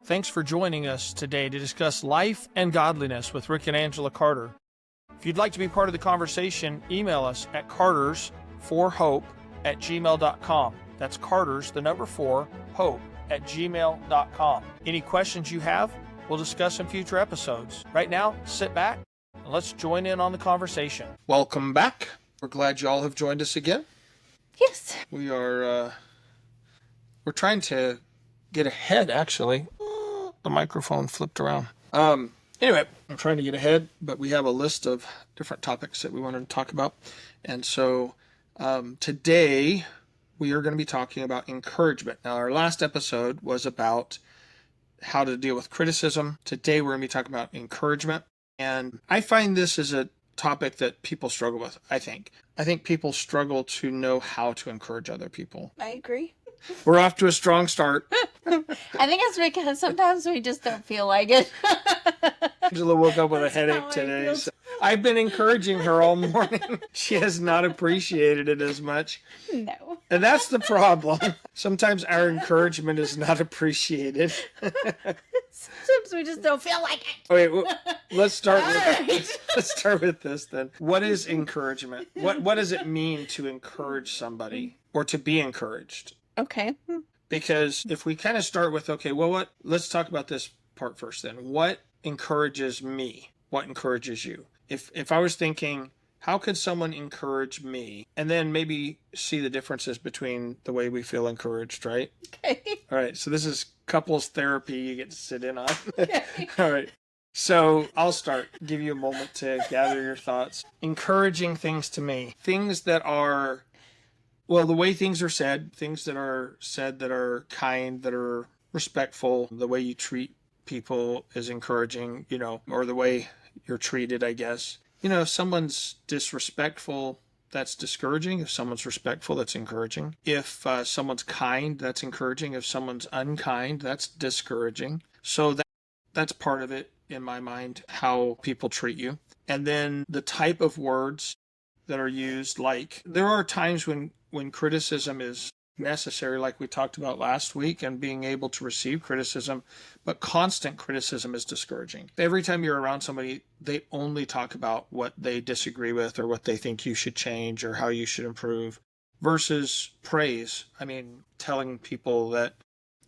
Thanks for joining us today to discuss life and godliness with Rick and Angela Carter. If you'd like to be part of the conversation, email us at cartersforhope@gmail.com. That's Carters, the number 4, hope@gmail.com. Any questions you have, we'll discuss in future episodes. Right now, sit back and let's join in on the conversation. Welcome back. We're glad you all have joined us again. Yes. We're trying to get ahead, actually. The microphone flipped around. Anyway, I'm trying to get ahead, but we have a list of different topics that we wanted to talk about. And so today we are going to be talking about encouragement. Now, our last episode was about how to deal with criticism. Today we're going to be talking about encouragement. And I find this is a topic that people struggle with, I think. I think people struggle to know how to encourage other people. I agree. We're off to a strong start. I think it's because sometimes we just don't feel like it. Angela woke up with a headache today. So I've been encouraging her all morning. She has not appreciated it as much. No. And that's the problem. Sometimes our encouragement is not appreciated. Sometimes we just don't feel like it. Okay, well, let's start with this then. What is encouragement? What does it mean to encourage somebody or to be encouraged? Okay. Because if we kind of start with, let's talk about this part first then. What encourages me? What encourages you? If I was thinking, how could someone encourage me? And then maybe see the differences between the way we feel encouraged, right? Okay. All right. So this is couples therapy you get to sit in on. Okay. All right. So I'll start. Give you a moment to gather your thoughts. Encouraging things to me. Things that are... Well, the way things are said that are kind, that are respectful, the way you treat people is encouraging, or the way you're treated, I guess. If someone's disrespectful, that's discouraging. If someone's respectful, that's encouraging. If someone's kind, that's encouraging. If someone's unkind, that's discouraging. So that's part of it in my mind, how people treat you. And then the type of words that are used, like there are times when criticism is necessary, like we talked about last week, and being able to receive criticism, but constant criticism is discouraging. Every time you're around somebody, they only talk about what they disagree with or what they think you should change or how you should improve versus praise. I mean, telling people that,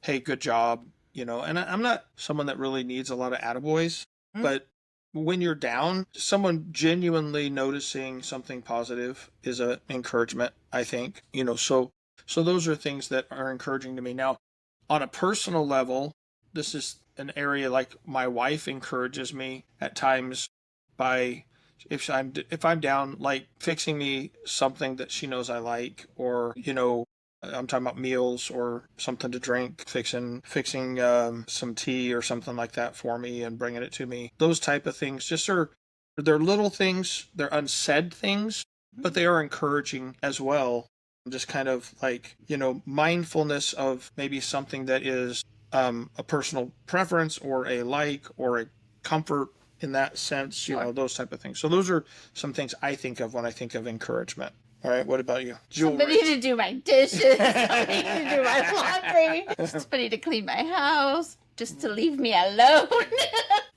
hey, good job, and I'm not someone that really needs a lot of attaboys, but when you're down, someone genuinely noticing something positive is an encouragement, I think. So those are things that are encouraging to me. Now, on a personal level, this is an area like my wife encourages me at times by, if I'm down, like fixing me something that she knows I like, or, I'm talking about meals or something to drink, fixing some tea or something like that for me and bringing it to me. Those type of things they're little things, they're unsaid things, but they are encouraging as well. Just kind of like, mindfulness of maybe something that is a personal preference or a like or a comfort in that sense, those type of things. So those are some things I think of when I think of encouragement. All right, what about you? Jewelry. Somebody to do my dishes, somebody to do my laundry, somebody to clean my house, just to leave me alone.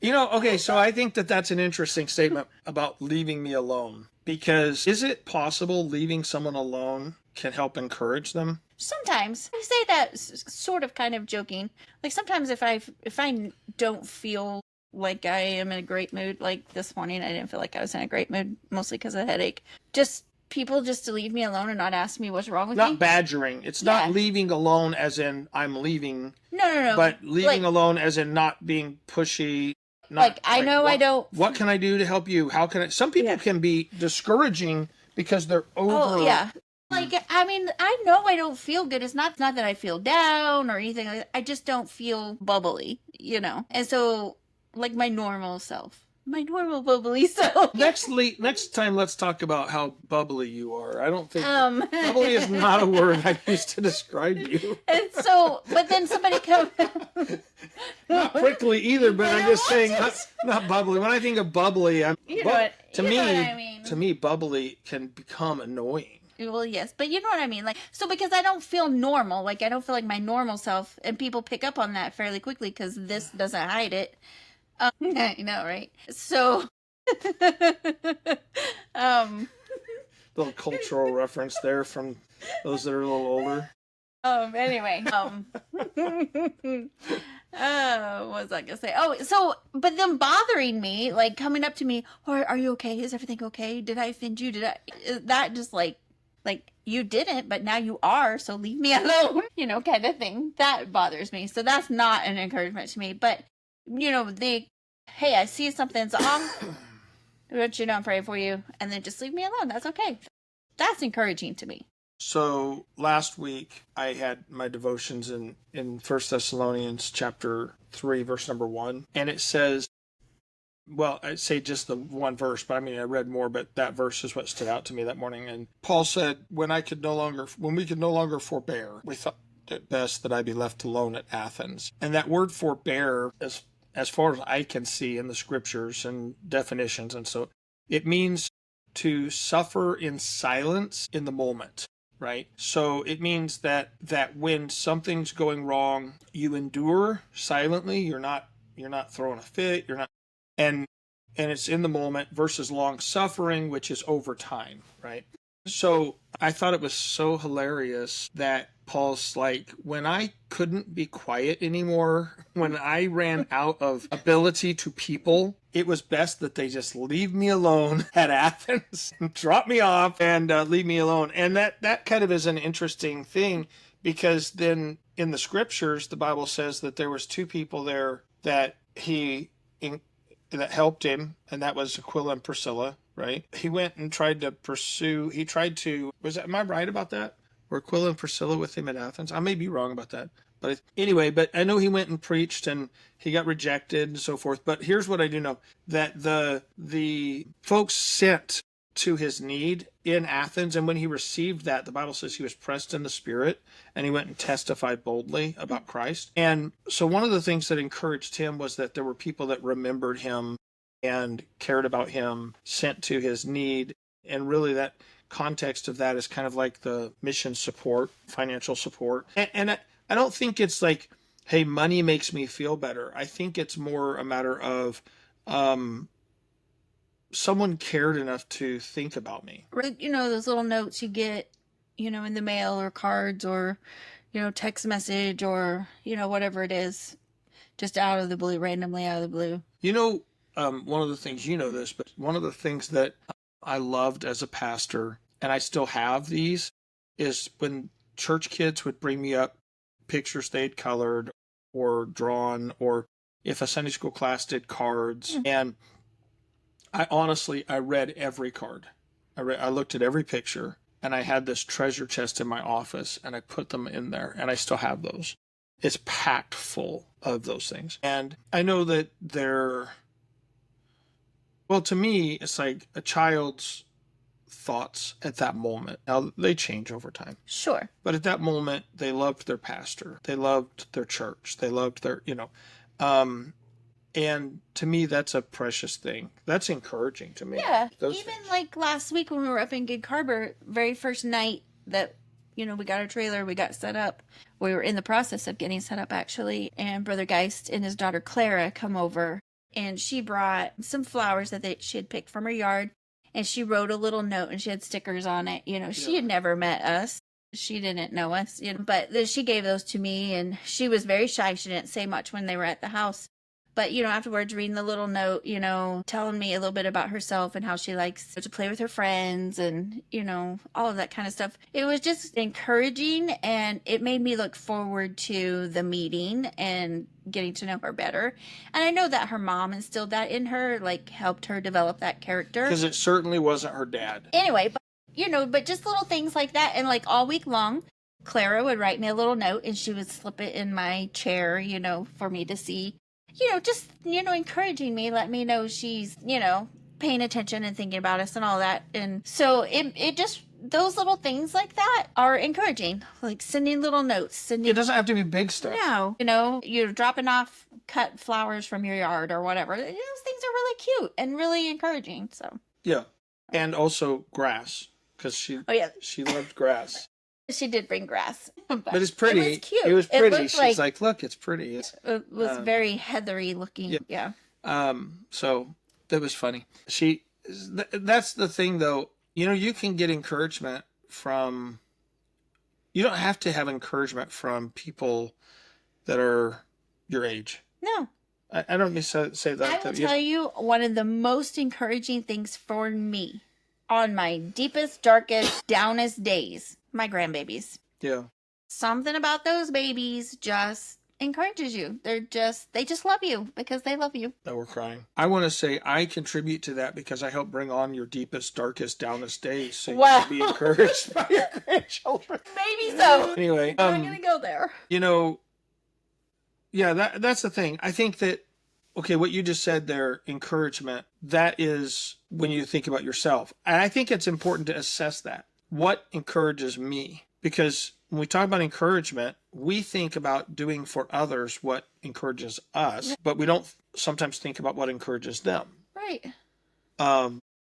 Okay, so I think that's an interesting statement about leaving me alone. Because is it possible leaving someone alone can help encourage them? Sometimes. I say that sort of kind of joking. Like sometimes if I don't feel like I am in a great mood, like this morning I didn't feel like I was in a great mood, mostly because of the headache. People just to leave me alone and not ask me what's wrong with me. Not badgering. It's not leaving alone as in I'm leaving. No. But leaving alone as in not being pushy. I don't. What can I do to help you? How can I? Some people can be discouraging because they're over. Oh, yeah. I know I don't feel good. It's not that I feel down or anything like that. I just don't feel bubbly, And so, like my normal self. My normal bubbly self. Next time, let's talk about how bubbly you are. I don't think bubbly is not a word I used to describe you. And so, but then somebody comes. Not prickly either, but I'm just saying not bubbly. When I think of bubbly, to me, bubbly can become annoying. Well, yes, but you know what I mean. Like, so because I don't feel normal, like I don't feel like my normal self, and people pick up on that fairly quickly because this doesn't hide it. I know, right? So, um, Little cultural reference there from those that are a little older. anyway, what was I gonna say? Oh, so, but them bothering me, like coming up to me, or are you okay? Is everything okay? Did I offend you? Did I? Is that just like you didn't, but now you are, so leave me alone, kind of thing. That bothers me. So that's not an encouragement to me. But hey, I see something's off. I want you to know I'm praying for you, and then just leave me alone. That's okay. That's encouraging to me. So last week I had my devotions in First Thessalonians chapter 3, verse number 1, and it says, well, I say just the one verse, but I mean I read more, but that verse is what stood out to me that morning. And Paul said, when we could no longer forbear, we thought it best that I be left alone at Athens. And that word forbear, as far as I can see in the scriptures and definitions, and so it means to suffer in silence in the moment, right? So it means that when something's going wrong, you endure silently. You're not throwing a fit. You're not, and it's in the moment versus long suffering, which is over time, right? So I thought it was so hilarious that Paul's like, when I couldn't be quiet anymore, when I ran out of ability to people, it was best that they just leave me alone at Athens, drop me off, and leave me alone. And that kind of is an interesting thing, because then in the scriptures, the Bible says that there was two people there that that helped him, and that was Aquila and Priscilla, right? He went and am I right about that? Were Aquila and Priscilla with him at Athens? I may be wrong about that. But anyway, but I know he went and preached and he got rejected and so forth. But here's what I do know, that the folks sent to his need in Athens, and when he received that, the Bible says he was pressed in the spirit and he went and testified boldly about Christ. And so one of the things that encouraged him was that there were people that remembered him and cared about him, sent to his need. And really that context of that is kind of like the mission support, financial support. And I don't think it's like, hey, money makes me feel better. I think it's more a matter of someone cared enough to think about me. Right, those little notes you get, in the mail, or cards, or, text message, or, whatever it is, just out of the blue, randomly out of the blue. One of the things, this, but one of the things that I loved as a pastor, and I still have these, is when church kids would bring me up pictures they'd colored or drawn, or if a Sunday school class did cards. And I read every card. I looked at every picture, and I had this treasure chest in my office, and I put them in there, and I still have those. It's packed full of those things. And I know that well, to me, it's like a child's thoughts at that moment. Now, they change over time. Sure. But at that moment, they loved their pastor. They loved their church. They loved their. And to me, that's a precious thing. That's encouraging to me. Yeah. Those Even things. like last week when we were up in Gig Harbor, very first night that, we got our trailer, we got set up. We were in the process of getting set up, actually. And Brother Geist and his daughter Clara come over, and she brought some flowers that she had picked from her yard. And she wrote a little note, and she had stickers on it. She had never met us. She didn't know us, but then she gave those to me, and she was very shy. She didn't say much when they were at the house. But, afterwards, reading the little note, telling me a little bit about herself and how she likes to play with her friends and, all of that kind of stuff. It was just encouraging, and it made me look forward to the meeting and getting to know her better. And I know that her mom instilled that in her, like helped her develop that character. Because it certainly wasn't her dad. Anyway, but just little things like that. And like all week long, Clara would write me a little note, and she would slip it in my chair, for me to see. Just, encouraging me, let me know she's, paying attention and thinking about us and all that. And so it just, those little things like that are encouraging, like sending little notes. It doesn't have to be big stuff. No, you're dropping off cut flowers from your yard or whatever. Those things are really cute and really encouraging. So Yeah. And also grass. because Oh yeah, she loved grass. she did bring grass, But it's pretty. It was cute. It was pretty. Looked She's like, look, it's pretty. it was very heathery looking. Yeah. So that was funny. That's the thing though. You can get encouragement from, you don't have to have encouragement from people that are your age. No. I don't mean to say that. I will tell you one of the most encouraging things for me on my deepest, darkest, downest days, my grandbabies. Yeah. Something about those babies just encourages you. They just love you because they love you. That we're crying. I want to say I contribute to that because I help bring on your deepest, darkest, downest days, so you can be encouraged by your grandchildren. Maybe so. Anyway, I'm gonna go there. Yeah, that's the thing. I think that, okay, what you just said there, encouragement, that is when you think about yourself. And I think it's important to assess that. What encourages me? Because when we talk about encouragement, we think about doing for others what encourages us, but we don't sometimes think about what encourages them. Right.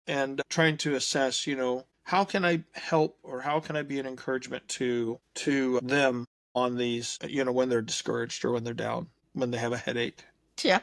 And trying to assess, how can I help or how can I be an encouragement to them on these, when they're discouraged or when they're down, when they have a headache. Yeah.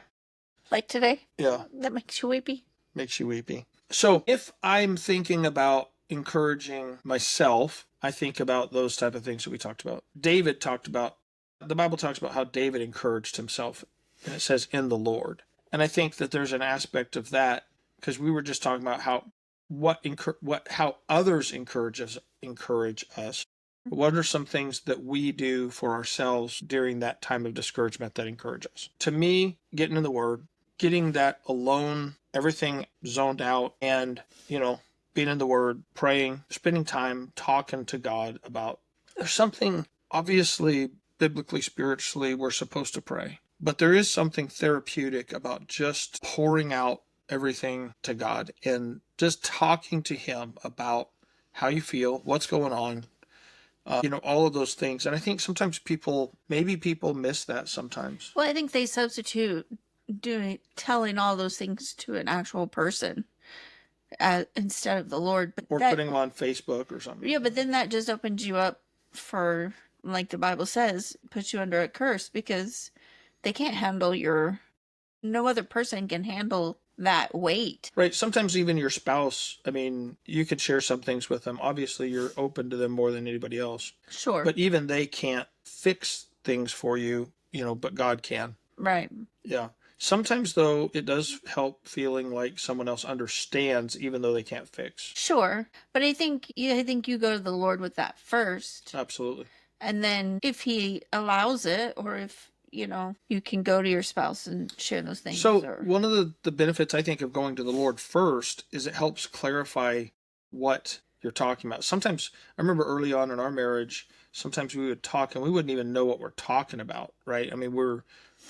Like today? Yeah. That makes you weepy? Makes you weepy. So if I'm thinking about encouraging myself, I think about those type of things that we talked about. The Bible talks about how David encouraged himself, and it says in the Lord. And I think that there's an aspect of that, because we were just talking about how others encourage us. What are some things that we do for ourselves during that time of discouragement that encourage us? To me, getting in the Word, getting that alone, everything zoned out, and, being in the Word, praying, spending time talking to God about, there's something, obviously, biblically, spiritually, we're supposed to pray. But there is something therapeutic about just pouring out everything to God and just talking to Him about how you feel, what's going on, all of those things. And I think sometimes people miss that sometimes. Well, I think they substitute telling all those things to an actual person instead of the Lord. Or putting them on Facebook or something. Yeah, but then that just opens you up for, like the Bible says, puts you under a curse because they can't handle no other person can handle that weight. Right. Sometimes even your spouse, you could share some things with them. Obviously, you're open to them more than anybody else. Sure. But even they can't fix things for you, but God can. Right. Yeah. Sometimes, though, it does help feeling like someone else understands, even though they can't fix. Sure. But I think you go to the Lord with that first. Absolutely. And then if He allows it, or if you can go to your spouse and share those things. So one of the benefits, I think, of going to the Lord first is it helps clarify what you're talking about. Sometimes, I remember early on in our marriage, sometimes we would talk and we wouldn't even know what we're talking about, right?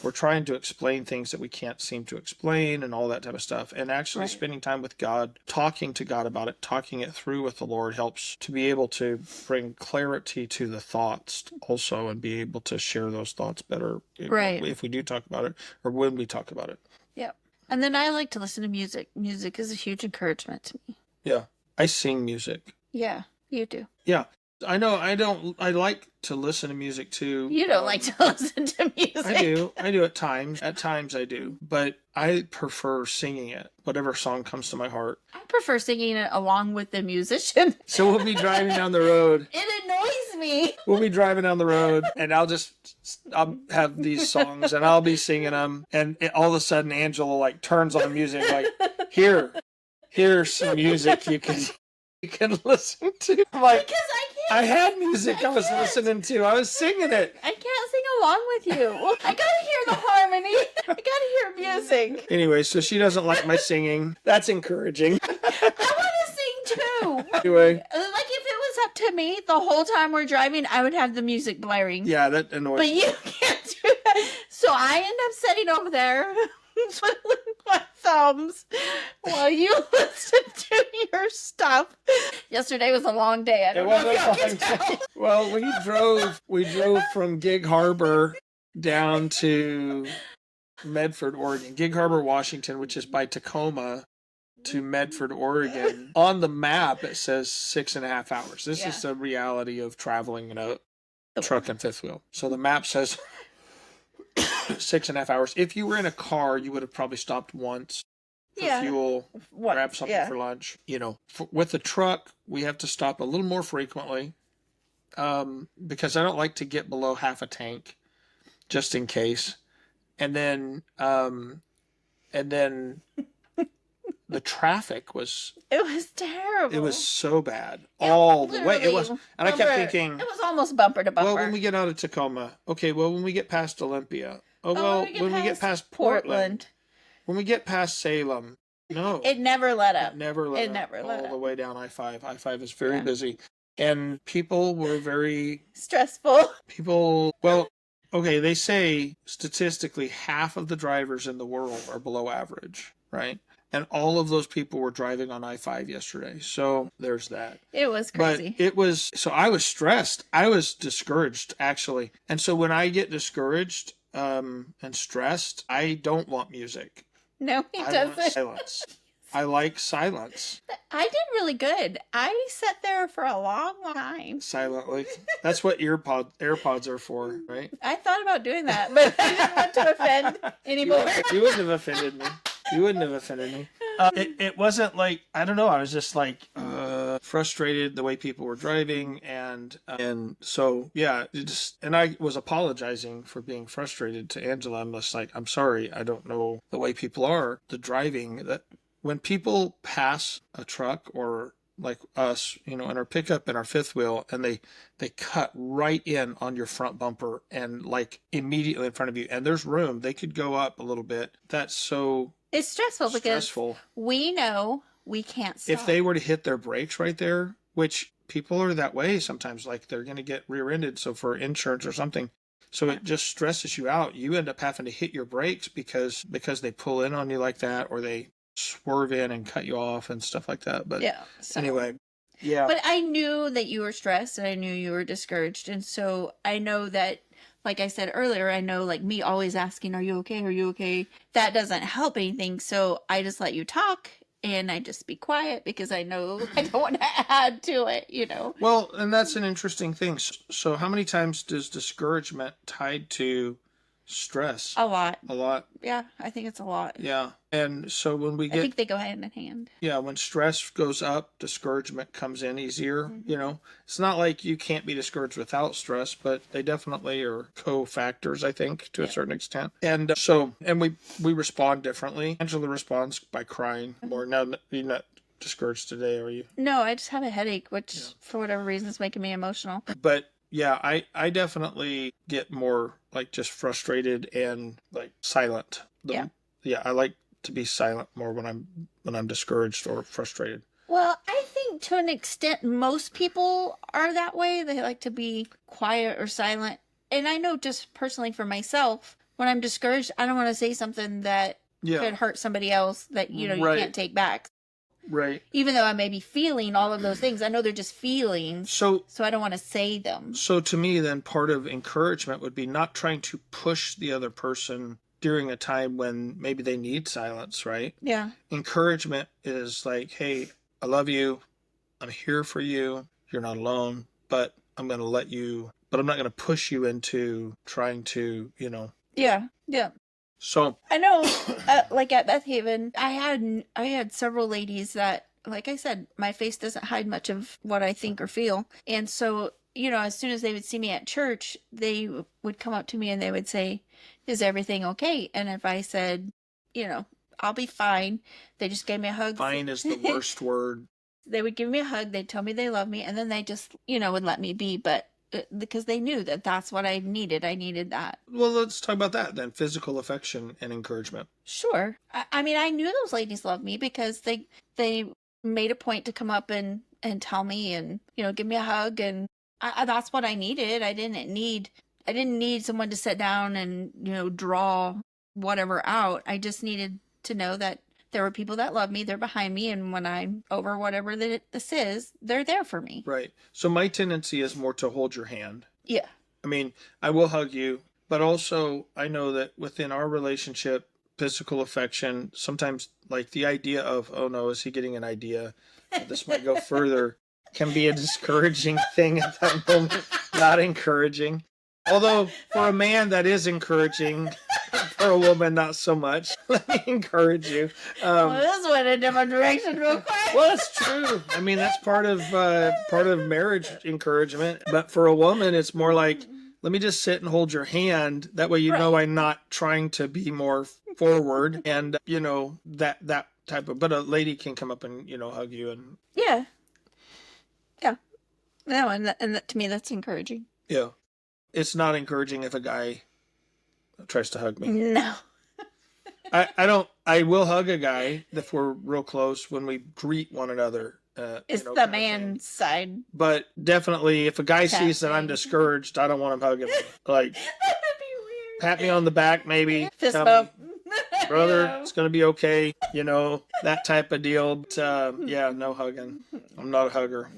We're trying to explain things that we can't seem to explain and all that type of stuff. And actually spending time with God, talking to God about it, talking it through with the Lord helps to be able to bring clarity to the thoughts also and be able to share those thoughts better if we do talk about it or when we talk about it. Yeah. And then I like to listen to music. Music is a huge encouragement to me. Yeah. I sing music. Yeah, you do. Yeah. I know I like to listen to music too. You don't like to listen to music. I do at times. At times I do. But I prefer singing it, whatever song comes to my heart. I prefer singing it along with the musician. So we'll be driving down the road. It annoys me. We'll be driving down the rood and I'll have these songs and I'll be singing them. And all of a sudden Angela turns on the music here's some music you can listen to. Because I can't. I had music I was listening to. I was singing it. I can't sing along with you. I gotta hear the harmony. I gotta hear music. Anyway, so she doesn't like my singing. That's encouraging. I want to sing too. Anyway. Like if it was up to me, the whole time we're driving, I would have the music blaring. Yeah, that annoys me. But you can't do that. So I end up sitting over there twiddling my thumbs while you listen to your stuff. Yesterday was a long day. I don't know if y'all can tell. Well, we drove from Gig Harbor down to Medford, Oregon. Gig Harbor, Washington, which is by Tacoma, to Medford, Oregon. On the map, it says 6.5 hours. This is the reality of traveling in a truck and fifth wheel. So the map says 6.5 hours. If you were in a car, you would have probably stopped once for fuel, grab something for lunch. With the truck, we have to stop a little more frequently because I don't like to get below half a tank just in case. And then the traffic was... It was terrible. It was so bad all the way. It was, and I kept thinking... It was almost bumper to bumper. Well, when we get out of Tacoma, okay, well, when we get past Olympia, when we get past Portland, when we get past Salem, no. It never let up. It never let up all the way down I-5. I-5 is very busy. And people were very... stressful. Okay, they say statistically half of the drivers in the world are below average, right? And all of those people were driving on I-5 yesterday. So there's that. It was crazy. But so I was stressed. I was discouraged, actually. And so when I get discouraged and stressed, I don't want music. No, he doesn't. Want silence. I like silence. I did really good. I sat there for a long time. Silently. That's what AirPods are for, right? I thought about doing that, but I didn't want to offend anymore. You wouldn't have offended me. It wasn't like, I don't know, I was just like frustrated the way people were driving, and so yeah, and I was apologizing for being frustrated to Angela. I'm just like, I'm sorry, I don't know the way people are, the driving, that when people pass a truck or like us, in our pickup and our fifth wheel, and they cut right in on your front bumper and like immediately in front of you, and there's room, they could go up a little bit. That's so... It's stressful because we know we can't stop. If they were to hit their brakes right there, which people are that way sometimes, like they're going to get rear-ended, so for insurance or something. So it just stresses you out. You end up having to hit your brakes because they pull in on you like that, or they swerve in and cut you off and stuff like that. But anyway, yeah. But I knew that you were stressed and I knew you were discouraged. And so I know that, like I said earlier, I know like me always asking, are you okay? Are you okay? That doesn't help anything. So I just let you talk and I just be quiet because I know I don't want to add to it, Well, and that's an interesting thing. So how many times does discouragement tied to stress? A lot. A lot. Yeah, I think it's a lot. Yeah. And so when we get... I think they go hand in hand. Yeah, when stress goes up, discouragement comes in easier, It's not like you can't be discouraged without stress, but they definitely are co-factors, I think, to a certain extent. And we respond differently. Angela responds by crying more. Now, you're not discouraged today, are you? No, I just have a headache, which for whatever reason is making me emotional. But yeah, I definitely get more like just frustrated and like silent. Yeah, I like to be silent more when I'm discouraged or frustrated. Well, I think to an extent most people are that way. They like to be quiet or silent. And I know just personally for myself, when I'm discouraged, I don't want to say something that could hurt somebody else that you can't take back. Right. Even though I may be feeling all of those things, I know they're just feelings. So I don't want to say them. So to me, then part of encouragement would be not trying to push the other person during a time when maybe they need silence, right? Yeah. Encouragement is like, hey, I love you. I'm here for you. You're not alone, but I'm going to let you, but I'm not going to push you into trying to, Yeah. Yeah. So I know, like at Beth Haven, I had several ladies that, like I said, my face doesn't hide much of what I think or feel. And so, as soon as they would see me at church, they would come up to me and they would say, is everything okay? And if I said, I'll be fine, they just gave me a hug. Fine is the worst word. They would give me a hug. They'd tell me they love me. And then they just, would let me be. But because they knew that that's what I needed. I needed that. Well, let's talk about that then. Physical affection and encouragement. Sure. I mean, I knew those ladies loved me because they made a point to come up and tell me and, give me a hug. And that's what I needed. I didn't need someone to sit down and, draw whatever out. I just needed to know that there were people that love me. They're behind me. And when I'm over whatever this is, they're there for me. Right. So my tendency is more to hold your hand. Yeah. I mean, I will hug you, but also I know that within our relationship, physical affection, sometimes like the idea of, oh no, is he getting an idea? This might go further, can be a discouraging thing at that moment, not encouraging. Although for a man that is encouraging, for a woman not so much. Let me encourage you. Well, this went a different direction real quick. Well, it's true. I mean, that's part of marriage encouragement. But for a woman, it's more like, let me just sit and hold your hand. That way, you know, I'm not trying to be more forward, and you know that type of. But a lady can come up and hug you and yeah. No, and that, to me, that's encouraging. Yeah, it's not encouraging if a guy tries to hug me. No. I don't. I will hug a guy if we're real close when we greet one another. It's the man's side. But definitely, if a guy sees that I'm discouraged, I don't want him hugging me. Like, that would be weird. Pat me on the back, maybe. Fist bump. Brother, it's going to be okay. That type of deal. But, yeah, no hugging. I'm not a hugger.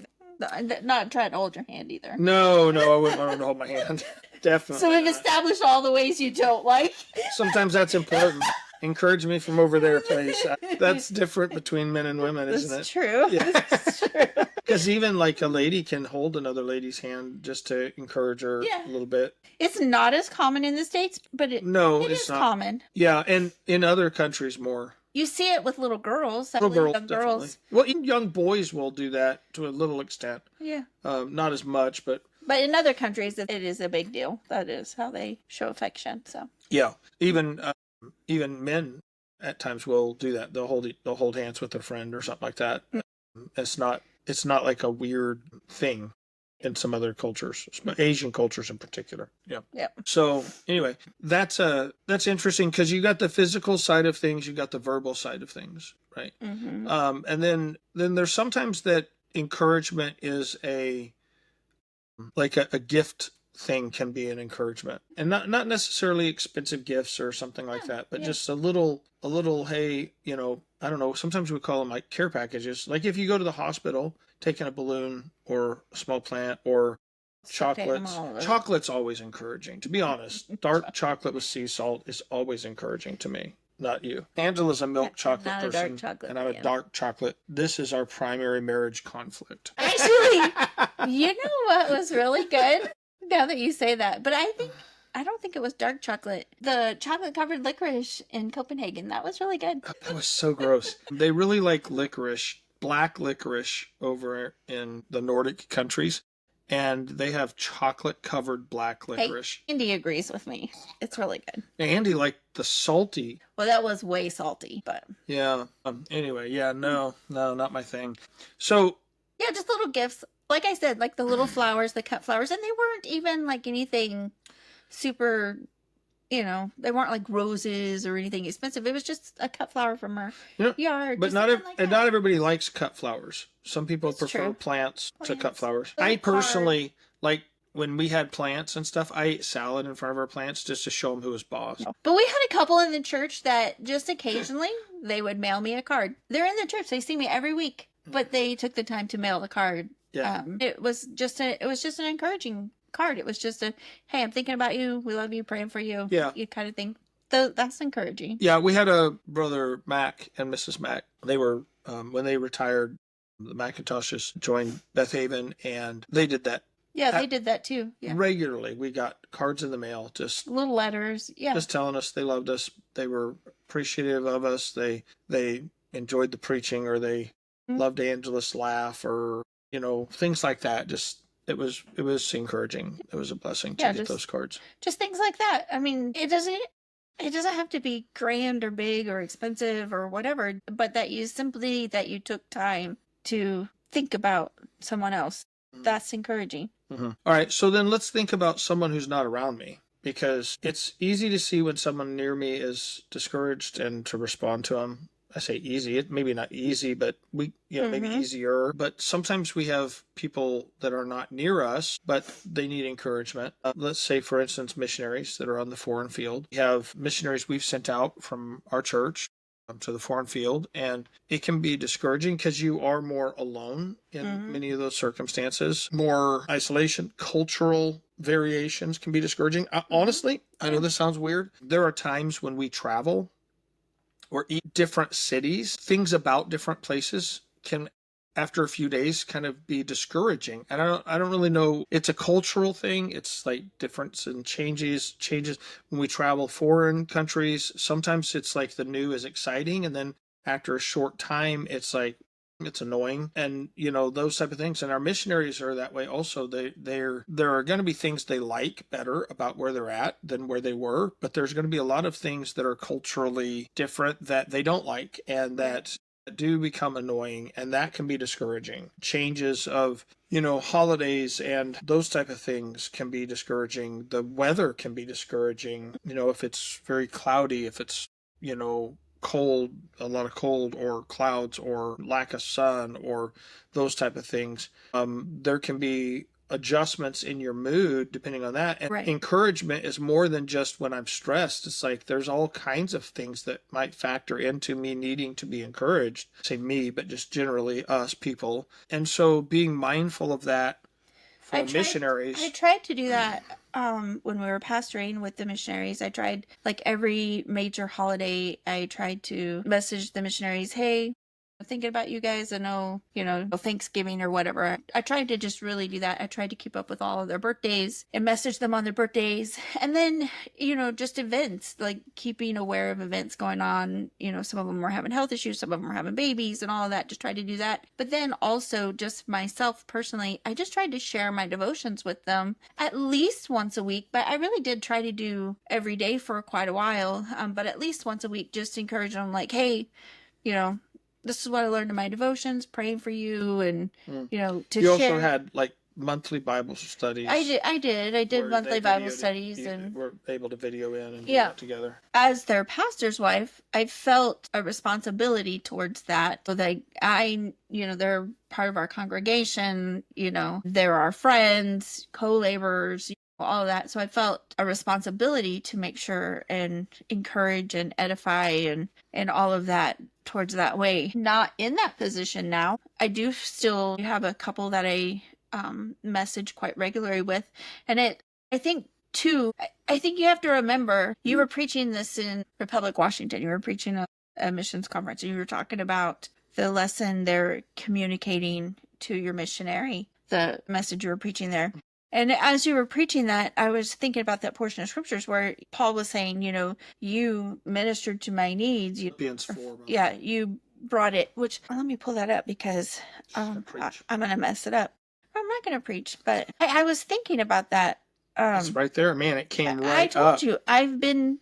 Not trying to hold your hand either. No, I wouldn't want him to hold my hand. Definitely. So we've established all the ways you don't like. Sometimes that's important. Encourage me from over there, please. That's different between men and women, isn't it? That's true. Yeah. That's true. Because even like a lady can hold another lady's hand just to encourage her a little bit. It's not as common in the States, but it is not common. Yeah, and in other countries more. You see it with little girls. Little girls, young girls. Well, even young boys will do that to a little extent. Yeah. Not as much, but... But in other countries, it is a big deal. That is how they show affection. So. Yeah, even men at times will do that. They'll hold hands with a friend or something like that. It's not like a weird thing in some other cultures, Asian cultures in particular. Yeah. Yeah. So anyway, that's interesting because you got the physical side of things, you got the verbal side of things, right? Mm-hmm. And then there's sometimes that encouragement is like a gift thing can be an encouragement, and not necessarily expensive gifts or something like that, but just a little hey, I don't know, sometimes we call them like care packages. Like if you go to the hospital, taking a balloon or a small plant or chocolate's always encouraging, to be honest. Dark chocolate with sea salt is always encouraging to me. Not you. Angela's a milk chocolate person, dark chocolate, and I'm a dark chocolate. This is our primary marriage conflict. Actually, you know what was really good? Now that you say that, but I don't think it was dark chocolate. The chocolate covered licorice in Copenhagen, that was really good. That was so gross. They really like licorice, black licorice over in the Nordic countries. And they have chocolate-covered black licorice. Hey, Andy agrees with me. It's really good. Andy liked the salty. Well, that was way salty, but... Yeah. Anyway, yeah, no, not my thing. So... Yeah, just little gifts. Like I said, like the little flowers, the cut flowers. And they weren't even like anything super... they weren't like roses or anything expensive. It was just a cut flower from our yard. But not everybody likes cut flowers. Some people prefer plants to cut flowers. I personally, like when we had plants and stuff, I ate salad in front of our plants just to show them who was boss. But we had a couple in the church that just occasionally they would mail me a card. They're in the church. They see me every week, but they took the time to mail the card. Yeah. It was just an encouraging card. It was just hey, I'm thinking about you. We love you, praying for you. Yeah. You kind of thing. That's encouraging. Yeah, we had a brother Mac and Mrs. Mac. They were when they retired, the McIntoshes joined Beth Haven, and they did that. Yeah, they did that too. Yeah. Regularly, we got cards in the mail, just little letters. Yeah, just telling us they loved us. They were appreciative of us. They enjoyed the preaching, or they loved Angela's laugh, or things like that. Just. It was encouraging. It was a blessing to get those cards. Just things like that. I mean, it doesn't have to be grand or big or expensive or whatever, but that you took time to think about someone else. That's encouraging. Mm-hmm. All right, so then let's think about someone who's not around me, because it's easy to see when someone near me is discouraged and to respond to them. I say easy, it maybe not easy, but maybe easier. But sometimes we have people that are not near us, but they need encouragement. Let's say, for instance, missionaries that are on the foreign field. We have missionaries we've sent out from our church to the foreign field, and it can be discouraging because you are more alone in many of those circumstances. More isolation, cultural variations can be discouraging. Honestly, I know this sounds weird. There are times when we travel or different cities, things about different places can, after a few days, kind of be discouraging. And I don't really know. It's a cultural thing. It's like difference and changes when we travel foreign countries. Sometimes it's like the new is exciting, and then after a short time, it's like it's annoying, and those type of things. And our missionaries are that way also. There are going to be things they like better about where they're at than where they were, but there's going to be a lot of things that are culturally different that they don't like, and that do become annoying, and that can be discouraging. Changes of holidays and those type of things can be discouraging. The weather can be discouraging, if it's very cloudy, if it's cold, a lot of cold or clouds or lack of sun or those type of things. There can be adjustments in your mood depending on that. And Right. encouragement is more than just when I'm stressed. It's like there's all kinds of things that might factor into me needing to be encouraged. Say me, but just generally us people. And so being mindful of that for missionaries. I tried to do that when we were pastoring with the missionaries. I tried, like, every major holiday, I tried to message the missionaries, hey, I'm thinking about you guys. I know, Thanksgiving or whatever. I tried to just really do that. I tried to keep up with all of their birthdays and message them on their birthdays. And then, just events, like keeping aware of events going on. Some of them were having health issues, some of them were having babies and all of that. Just tried to do that. But then also just myself personally, I just tried to share my devotions with them at least once a week. But I really did try to do every day for quite a while. But at least once a week, just encourage them like, hey, this is what I learned in my devotions, praying for you, and to You share. also had like monthly Bible studies. I did monthly Bible studies, and were able to video in and do Yeah. that together. as their pastor's wife, I felt a responsibility towards that. So that they're part of our congregation. They're our friends, co-laborers, all of that. So I felt a responsibility to make sure and encourage and edify and all of that towards that way. Not in that position now. I do still have a couple that I message quite regularly with, and I think too, I think you have to remember, you were preaching this in Republic, Washington. You were preaching a missions conference, and you were talking about the lesson they're communicating to your missionary, the message you were preaching there. And as you were preaching that, I was thinking about that portion of scriptures where Paul was saying, you ministered to my needs. Philippians 4. Yeah, you brought it, which, let me pull that up because I'm going to mess it up. I'm not going to preach, but I was thinking about that. It's right there, man. It came right up. I told you, I've been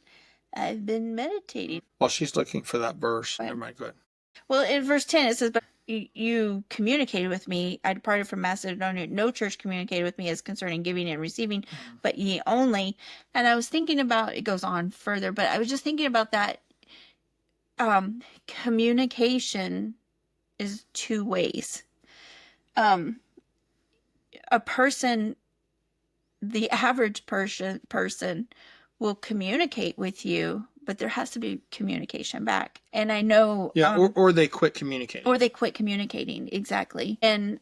meditating. While she's looking for that verse. Right. Never mind, go ahead. Well, in verse 10, it says, but you communicated with me. I departed from Macedonia. No church communicated with me as concerning giving and receiving, but ye only. And I was thinking about, it goes on further, but I was just thinking about that. Communication is two ways. A person, the average person will communicate with you, but there has to be communication back. And I know, or they quit communicating. Or they quit communicating, exactly. And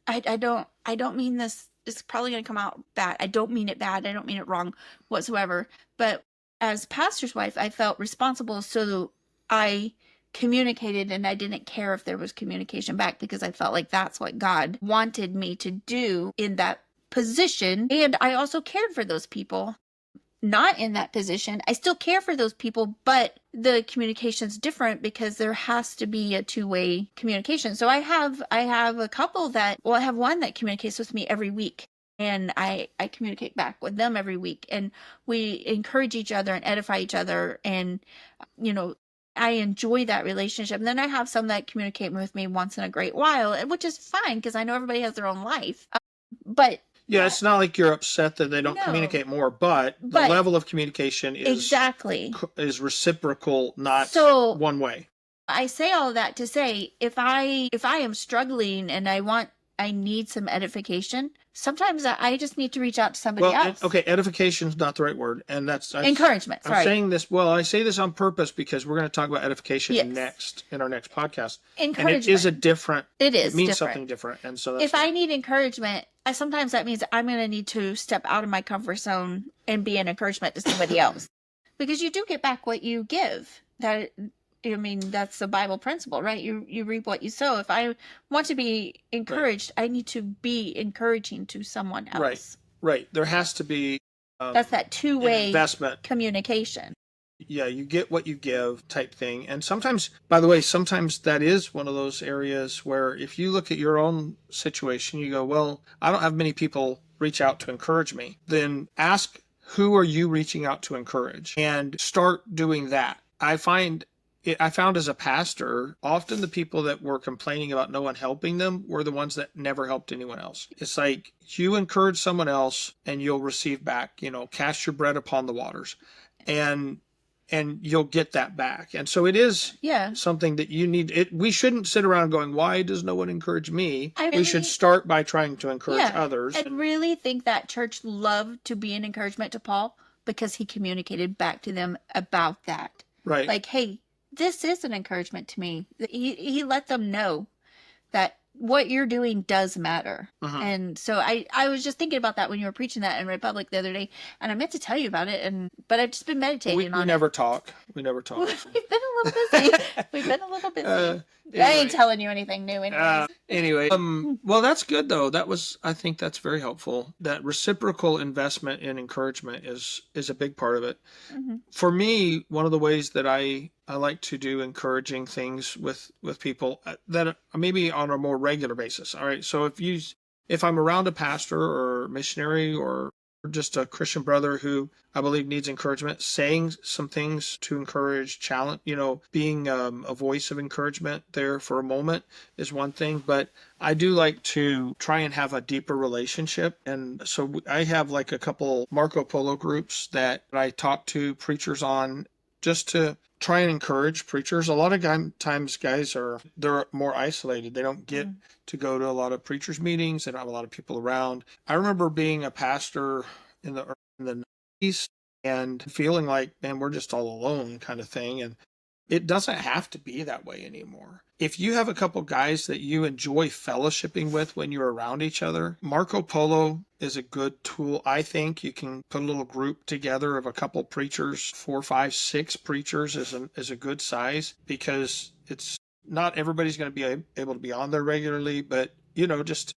I don't mean this. It's probably going to come out bad. I don't mean it bad. I don't mean it wrong whatsoever. But as pastor's wife, I felt responsible, so I communicated, and I didn't care if there was communication back, because I felt like that's what God wanted me to do in that position. And I also cared for those people not in that position. I still care for those people, but the communication's different because there has to be a two-way communication. So I have a couple that, I have one that communicates with me every week, and I communicate back with them every week, and we encourage each other and edify each other, and I enjoy that relationship. And then I have some that communicate with me once in a great while, which is fine because I know everybody has their own life. But yeah, it's not like you're upset that they don't communicate more, but the level of communication is reciprocal, not one way. I say all of that to say, if I am struggling and I need some edification, sometimes I just need to reach out to somebody else. Okay, edification is not the right word, and that's encouragement. Sorry. I'm saying this. Well, I say this on purpose because we're going to talk about edification in our next podcast. Encouragement. And it is different. It means something different, and so that's if I need encouragement, sometimes that means I'm going to need to step out of my comfort zone and be an encouragement to somebody else, because you do get back what you give. I mean, that's the Bible principle, right? You reap what you sow. If I want to be Right. encouraged, I need to be encouraging to someone Right. else. Right. There has to be That's that an two-way investment. communication. Yeah, you get what you give type thing. And sometimes, by the way, sometimes that is one of those areas where if you look at your own situation, you go, well, I don't have many people reach out to encourage me. Then ask, who are you reaching out to encourage? And start doing that. I found as a pastor, often the people that were complaining about no one helping them were the ones that never helped anyone else. It's like you encourage someone else and you'll receive back, cast your bread upon the waters. And you'll get that back. And so it is Yeah. something that you need. We shouldn't sit around going, why does no one encourage me? I We should really- start by trying to encourage Yeah. others. I really think that church loved to be an encouragement to Paul because he communicated back to them about that. Right. Like, hey, this is an encouragement to me. He let them know that what you're doing does matter. Mhm. And so I was just thinking about that when you were preaching that in Republic the other day, and I meant to tell you about it, but I've just been meditating we on it. never talk. We never talk. We've been a little busy. We've been a little busy. I Anyway. ain't telling you anything new anyways. Anyway, well, that's good though. I think that's very helpful. That reciprocal investment in encouragement is a big part of it. Mm-hmm. For me, one of the ways that I like to do encouraging things with people that maybe on a more regular basis. All right. So if I'm around a pastor or missionary or just a Christian brother who I believe needs encouragement, saying some things to encourage, challenge, being a voice of encouragement there for a moment is one thing. But I do like to try and have a deeper relationship. And so I have like a couple Marco Polo groups that I talk to preachers on just to try and encourage preachers. A lot of times guys they're more isolated. They don't get to go to a lot of preachers meetings. They don't have a lot of people around. I remember being a pastor in the 90s and feeling like, man, we're just all alone kind of thing. And it doesn't have to be that way anymore. If you have a couple guys that you enjoy fellowshipping with when you're around each other, Marco Polo is a good tool. I think you can put a little group together of a couple preachers, 4, 5, 6 preachers is a good size, because it's not everybody's going to be able to be on there regularly, but just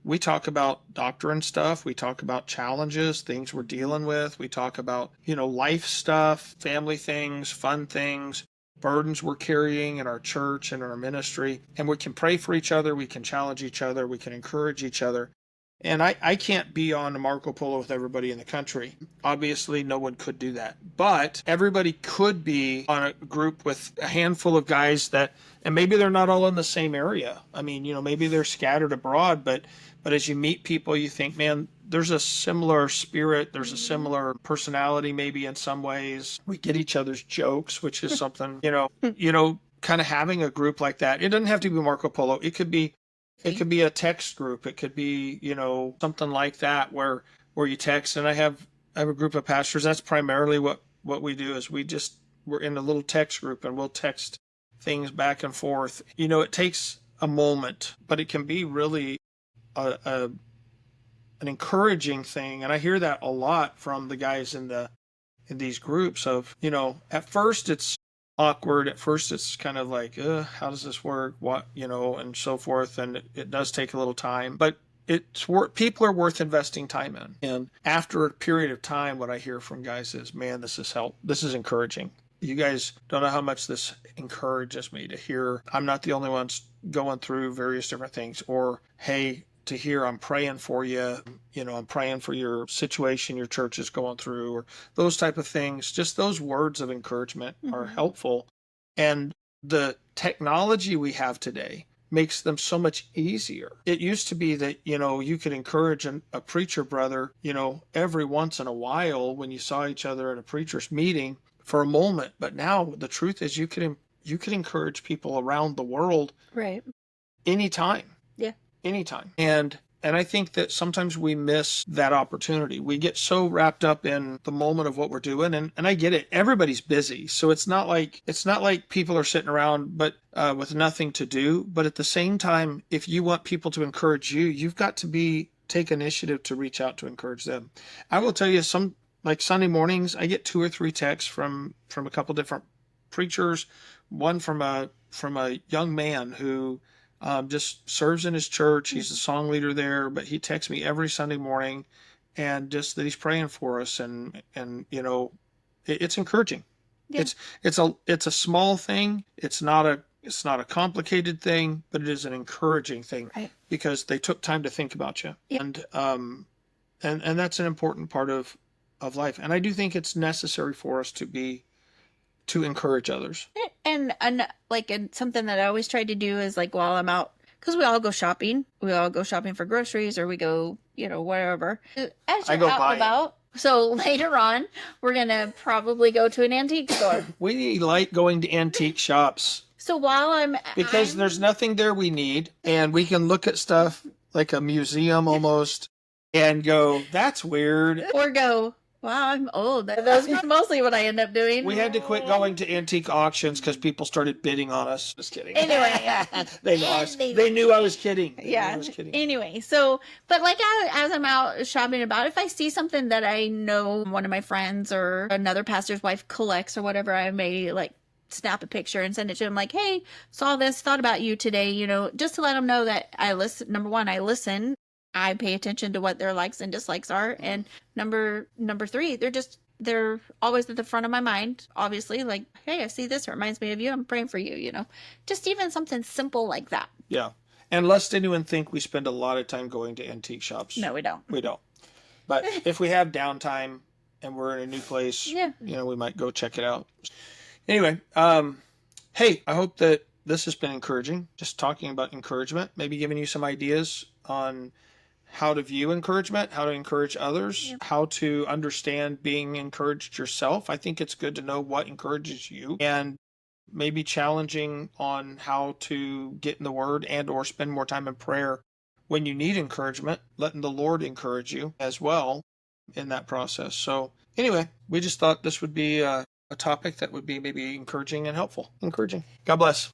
we talk about doctrine stuff. We talk about challenges, things we're dealing with. We talk about, life stuff, family things, fun things, burdens we're carrying in our church and our ministry. And we can pray for each other. We can challenge each other. We can encourage each other. And I can't be on a Marco Polo with everybody in the country. Obviously, no one could do that. But everybody could be on a group with a handful of guys and maybe they're not all in the same area. I mean, maybe they're scattered abroad, but as you meet people, you think, man, there's a similar spirit. There's a similar personality, maybe in some ways. We get each other's jokes, which is something, kind of having a group like that. It doesn't have to be Marco Polo. It could be a text group. It could be, something like that where you text. And I have a group of pastors. That's primarily what we do is we're in a little text group and we'll text things back and forth. It takes a moment, but it can be really an encouraging thing. And I hear that a lot from the guys in these groups of, at first it's awkward. At first it's kind of like, how does this work? What, and so forth. And it does take a little time, but people are worth investing time in. And after a period of time, what I hear from guys is, man, this is encouraging. You guys don't know how much this encourages me to hear I'm not the only ones going through various different things, or, hey, to hear I'm praying for you, I'm praying for your situation your church is going through, or those type of things. Just those words of encouragement are helpful. And the technology we have today makes them so much easier. It used to be that, you could encourage a preacher brother, every once in a while when you saw each other at a preacher's meeting for a moment. But now the truth is you could encourage people around the world Right. anytime. Yeah. Anytime. And I think that sometimes we miss that opportunity. We get so wrapped up in the moment of what we're doing. And I get it. Everybody's busy. So it's not like people are sitting around but with nothing to do. But at the same time, if you want people to encourage you, you've got to take initiative to reach out to encourage them. I will tell you, like Sunday mornings, I get 2 or 3 texts from a couple different preachers, one from a young man who just serves in his church. He's the song leader there, but he texts me every Sunday morning, and just that he's praying for us, and it's encouraging. Yeah. It's a small thing. It's not a complicated thing, but it is an encouraging thing, Right. because they took time to think about you. Yeah. And that's an important part of life. And I do think it's necessary for us to encourage others. And like, and something that I always try to do is, like, while I'm out, because we all go shopping. We all go shopping for groceries, or we go, wherever. As I you're go out buying. and about. So later on, we're going to probably go to an antique store. We like going to antique shops So while because there's nothing there we need, and we can look at stuff like a museum almost and go, that's weird. or go, wow, I'm old. That's mostly what I end up doing. We had to quit going to antique auctions because people started bidding on us. Just kidding. Anyway. They knew I was kidding. They knew Yeah. I was kidding. Anyway, so, but like, as I'm out shopping about, if I see something that I know one of my friends or another pastor's wife collects or whatever, I may, like, snap a picture and send it to him, like, hey, saw this, thought about you today, just to let them know that I listen. Number one, I listen. I pay attention to what their likes and dislikes are. And number three, they're always at the front of my mind, obviously, like, hey, I see this, it reminds me of you, I'm praying for you, just even something simple like that. Yeah. And lest anyone think we spend a lot of time going to antique shops. No, we don't. We don't. But if we have downtime and we're in a new place, Yeah. we might go check it out. Anyway, hey, I hope that this has been encouraging. Just talking about encouragement, maybe giving you some ideas on how to view encouragement, how to encourage others, how to understand being encouraged yourself. I think it's good to know what encourages you, and maybe challenging on how to get in the Word and or spend more time in prayer when you need encouragement, letting the Lord encourage you as well in that process. So anyway, we just thought this would be a topic that would be maybe encouraging and helpful. Encouraging. God bless.